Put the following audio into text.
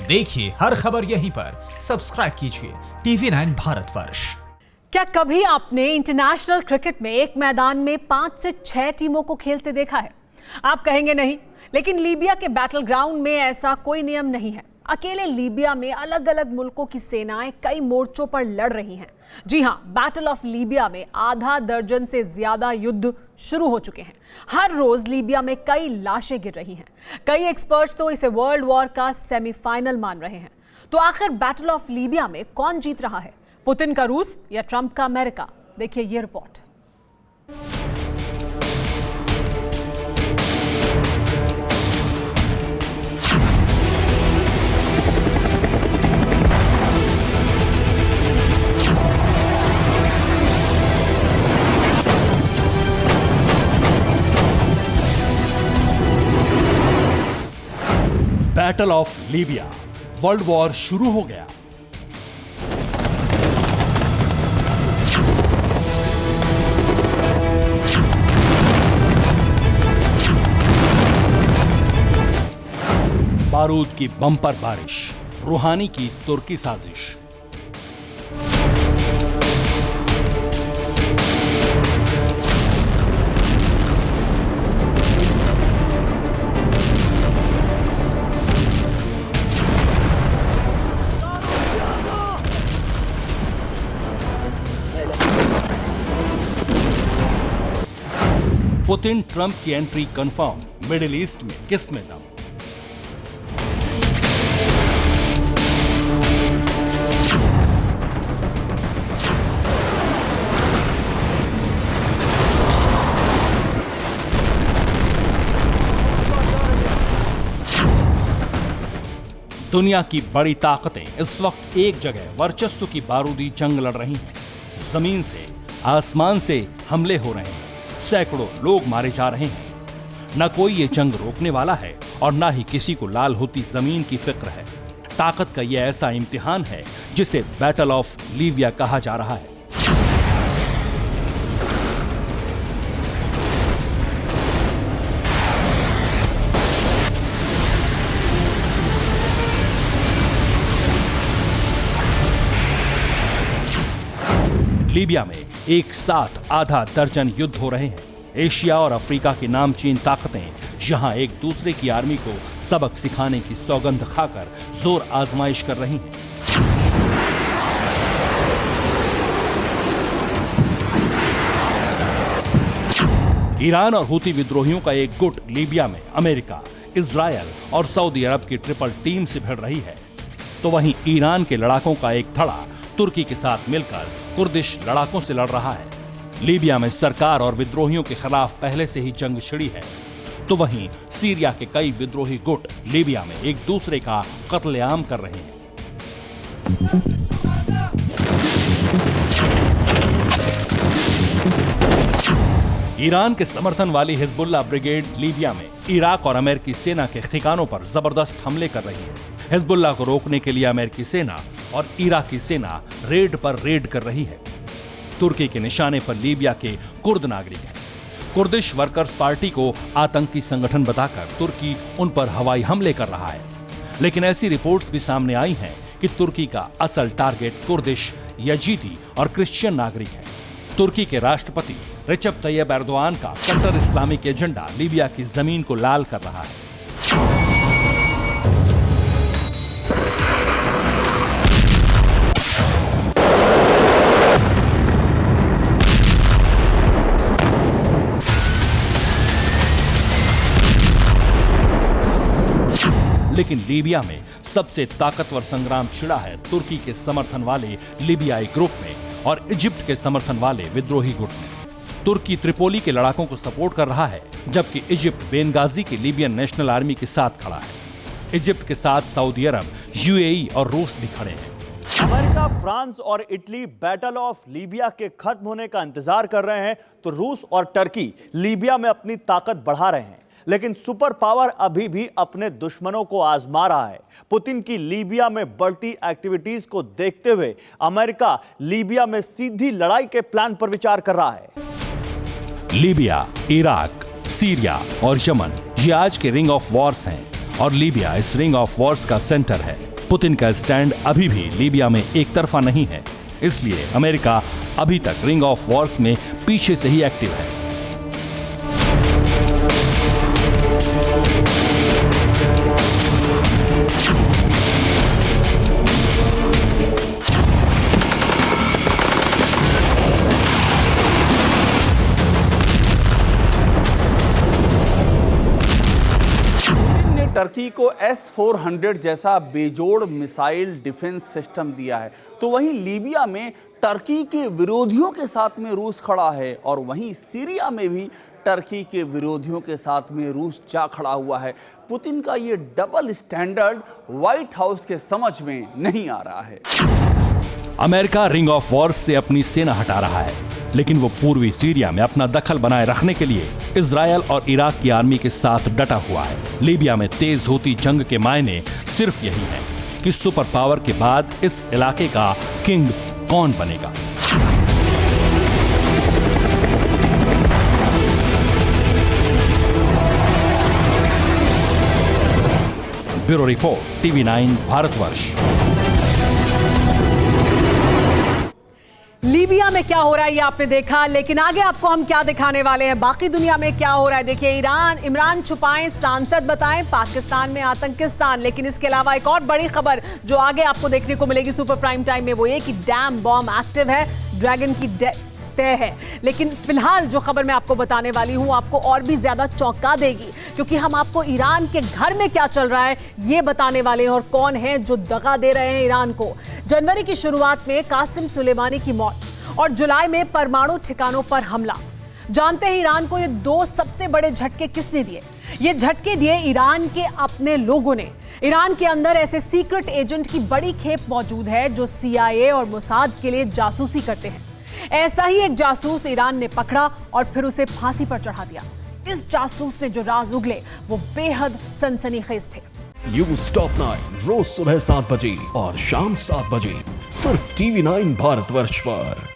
देखिए हर खबर यहीं पर, सब्सक्राइब कीजिए TV9 भारतवर्ष। क्या कभी आपने इंटरनेशनल क्रिकेट में एक मैदान में 5 से 6 टीमों को खेलते देखा है? आप कहेंगे नहीं, लेकिन लीबिया के बैटल ग्राउंड में ऐसा कोई नियम नहीं है। अकेले लीबिया में अलग अलग मुल्कों की सेनाएं कई मोर्चों पर लड़ रही हैं। जी हां, बैटल ऑफ लीबिया में आधा दर्जन से ज्यादा युद्ध शुरू हो चुके हैं। हर रोज लीबिया में कई लाशें गिर रही हैं। कई एक्सपर्ट्स तो इसे वर्ल्ड वॉर का सेमीफाइनल मान रहे हैं। तो आखिर बैटल ऑफ लीबिया में कौन जीत रहा है, पुतिन का रूस या ट्रंप का अमेरिका? देखिए ये report. Battle of Libya, world war शुरू हो गया। बारूद की बम्पर बारिश, रूहानी की तुर्की साजिश। पुतिन ट्रंप की एंट्री कंफर्म, मिडिल ईस्ट में किस में दम? दुनिया की बड़ी ताकतें इस वक्त एक जगह वर्चस्व की बारूदी जंग लड़ रही हैं। जमीन से, आसमान से हमले हो रहे हैं, सैकड़ों लोग मारे जा रहे हैं। न कोई ये जंग रोकने वाला है और न ही किसी को लाल होती जमीन की फिक्र है। ताकत का यह ऐसा इम्तिहान है जिसे बैटल ऑफ लीबिया कहा जा रहा है। लीबिया में एक साथ आधा दर्जन युद्ध हो रहे हैं। एशिया और अफ्रीका की नामचीन ताकतें यहां एक दूसरे की आर्मी को सबक सिखाने की सौगंध खाकर जोर आजमाइश कर रही हैं। ईरान और हूती विद्रोहियों का एक गुट लीबिया में अमेरिका, इजरायल और सऊदी अरब की ट्रिपल टीम से भिड़ रही है। तो वहीं ईरान के लड़ाकों का एक धड़ा तुर्की के साथ मिलकर कुर्दिश लड़ाकों से लड़ रहा है। लीबिया में सरकार और विद्रोहियों के खिलाफ पहले से ही जंग छिड़ी है। तो वहीं सीरिया के कई विद्रोही गुट लीबिया में एक दूसरे का कत्लेआम कर रहे हैं। ईरान के समर्थन वाली हिजबुल्लाह ब्रिगेड लीबिया में इराक और अमेरिकी सेना के ठिकानों पर जबरदस्त हमले कर रही है। हिजबुल्लाह को रोकने के लिए अमेरिकी सेना और इराकी सेना रेड पर रेड कर रही है। तुर्की के निशाने पर लीबिया के कुर्द नागरिक हैं। कुर्दिश वर्कर्स पार्टी को आतंकी संगठन बताकर तुर्की उन पर हवाई हमले कर रहा है। लेकिन ऐसी रिपोर्ट्स भी सामने आई हैं कि तुर्की का असल टारगेट कुर्दिश, यजीदी और क्रिश्चियन नागरिक है। तुर्की के राष्ट्रपति रिसेप तैयब एर्दोआन का कट्टर इस्लामिक एजेंडा लीबिया की जमीन को लाल कर रहा है। लेकिन लीबिया में सबसे ताकतवर संग्राम छिड़ा है तुर्की के समर्थन वाले लीबियाई ग्रुप में और इजिप्ट के समर्थन वाले विद्रोही गुट में। तुर्की त्रिपोली के लड़ाकों को सपोर्ट कर रहा है, जबकि इजिप्ट बेनगाजी की लीबियन नेशनल आर्मी के साथ खड़ा है। इजिप्ट के साथ सऊदी अरब, यूएई और रूस भी खड़े हैं। अमेरिका, फ्रांस और इटली बैटल ऑफ लीबिया के खत्म होने का इंतजार कर रहे हैं, तो रूस और टर्की लीबिया में अपनी ताकत बढ़ा रहे हैं। लेकिन सुपर पावर अभी भी अपने दुश्मनों को आजमा रहा है। पुतिन की लीबिया में बढ़ती एक्टिविटीज को देखते हुए अमेरिका लीबिया में सीधी लड़ाई के प्लान पर विचार कर रहा है। लीबिया, इराक, सीरिया और यमन ये आज के रिंग ऑफ वॉर्स हैं। और लीबिया इस रिंग ऑफ वॉर्स का सेंटर है। पुतिन का स्टैंड अभी भी लीबिया में एक तरफा नहीं है, इसलिए अमेरिका अभी तक रिंग ऑफ वॉर्स में पीछे से ही एक्टिव है। टर्की को S-400 जैसा बेजोड़ मिसाइल डिफेंस सिस्टम दिया है, तो वहीं लीबिया में टर्की के विरोधियों के साथ में रूस खड़ा है और वहीं सीरिया में भी टर्की के विरोधियों के साथ में रूस जा खड़ा हुआ है। पुतिन का ये डबल स्टैंडर्ड व्हाइट हाउस के समझ में नहीं आ रहा है। अमेरिका रिंग ऑफ वॉर्स से अपनी सेना हटा रहा है, लेकिन वो पूर्वी सीरिया में अपना दखल बनाए रखने के लिए इजरायल और इराक की आर्मी के साथ डटा हुआ है। लीबिया में तेज होती जंग के मायने सिर्फ यही है कि सुपर पावर के बाद इस इलाके का किंग कौन बनेगा। Bureau report, TV9 Bharatvarsh. Libya में क्या हो रहा है ये आपने देखा, लेकिन आगे आपको हम क्या दिखाने वाले हैं, बाकी दुनिया में क्या हो रहा है। देखिए, इमरान छुपाएं, सांसद बताएं, पाकिस्तान में आतंकिस्तान। लेकिन इसके अलावा एक और बड़ी खबर जो आगे आपको देखने को मिलेगी सुपर प्राइम टाइम में, वो ये कि डैम बॉम्ब एक्टिव है, ड्रैगन की तय है। लेकिन फिलहाल जो खबर मैं आपको बताने वाली हूं आपको और भी ज्यादा चौंका देगी, क्योंकि हम आपको ईरान के घर में क्या चल रहा है ये बताने वाले हैं और कौन है जो दगा दे रहे हैं ईरान को। जनवरी की शुरुआत में कासिम सुलेमानी की मौत और जुलाई में परमाणु ठिकानों पर हमला। जानते हैं ईरान को ये दो सबसे बड़े झटके किसने दिए? ये झटके दिए ईरान के अपने लोगों ने। ईरान के अंदर ऐसे सीक्रेट एजेंट की बड़ी खेप मौजूद है जो CIA और मोसाद के लिए जासूसी करते हैं। ऐसा ही एक जासूस ईरान ने पकड़ा और फिर उसे फांसी पर चढ़ा दिया। इस जासूस ने जो राज उगले वो बेहद सनसनीखेज थे। न्यूज़ टॉप 9 रोज सुबह 7 बजे और शाम 7 बजे सिर्फ TV9 भारतवर्ष पर।